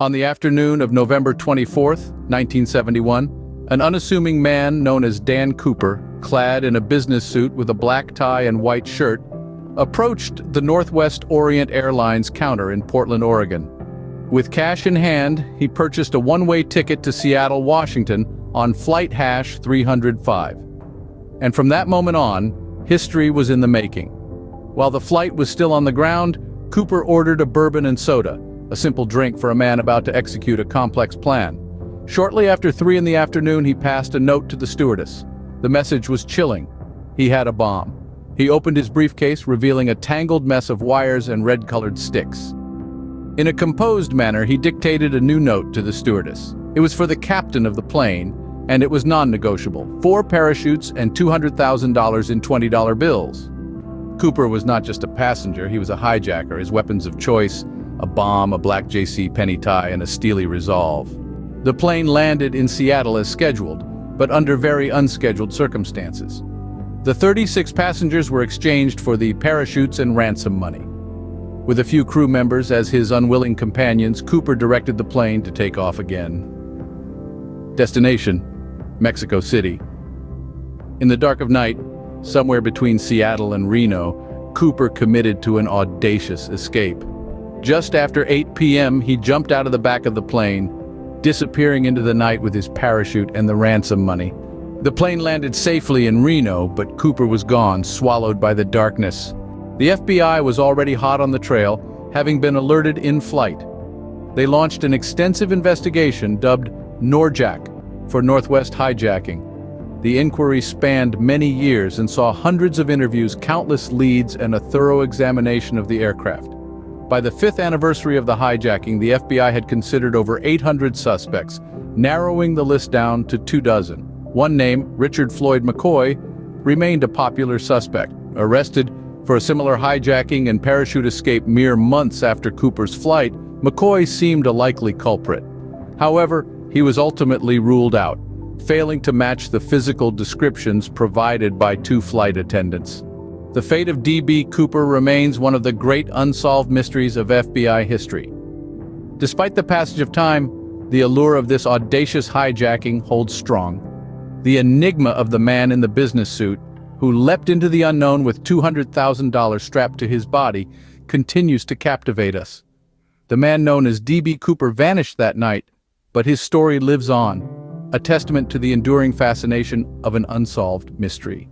On the afternoon of November 24th, 1971, an unassuming man known as Dan Cooper, clad in a business suit with a black tie and white shirt, approached the Northwest Orient Airlines counter in Portland, Oregon. With cash in hand, he purchased a one-way ticket to Seattle, Washington on flight hash 305. And from that moment on, history was in the making. While the flight was still on the ground, Cooper ordered a bourbon and soda, a simple drink for a man about to execute a complex plan. Shortly after 3 in the afternoon, he passed a note to the stewardess. The message was chilling. He had a bomb. He opened his briefcase, revealing a tangled mess of wires and red-colored sticks. In a composed manner, he dictated a new note to the stewardess. It was for the captain of the plane, and it was non-negotiable: 4 parachutes and $200,000 in $20 bills. Cooper was not just a passenger, he was a hijacker. His weapons of choice: a bomb, a black J.C. Penney tie, and a steely resolve. The plane landed in Seattle as scheduled, but under very unscheduled circumstances. The 36 passengers were exchanged for the parachutes and ransom money. With a few crew members as his unwilling companions, Cooper directed the plane to take off again. Destination: Mexico City. In the dark of night, somewhere between Seattle and Reno, Cooper committed to an audacious escape. Just after 8 p.m., he jumped out of the back of the plane, disappearing into the night with his parachute and the ransom money. The plane landed safely in Reno, but Cooper was gone, swallowed by the darkness. The FBI was already hot on the trail, having been alerted in flight. They launched an extensive investigation dubbed NORJAC for Northwest Hijacking. The inquiry spanned many years and saw hundreds of interviews, countless leads, and a thorough examination of the aircraft. By the 5th anniversary of the hijacking, the FBI had considered over 800 suspects, narrowing the list down to 24. One name, Richard Floyd McCoy, remained a popular suspect. Arrested for a similar hijacking and parachute escape mere months after Cooper's flight, McCoy seemed a likely culprit. However, he was ultimately ruled out, failing to match the physical descriptions provided by 2 flight attendants. The fate of D.B. Cooper remains one of the great unsolved mysteries of FBI history. Despite the passage of time, the allure of this audacious hijacking holds strong. The enigma of the man in the business suit, who leapt into the unknown with $200,000 strapped to his body, continues to captivate us. The man known as D.B. Cooper vanished that night, but his story lives on, a testament to the enduring fascination of an unsolved mystery.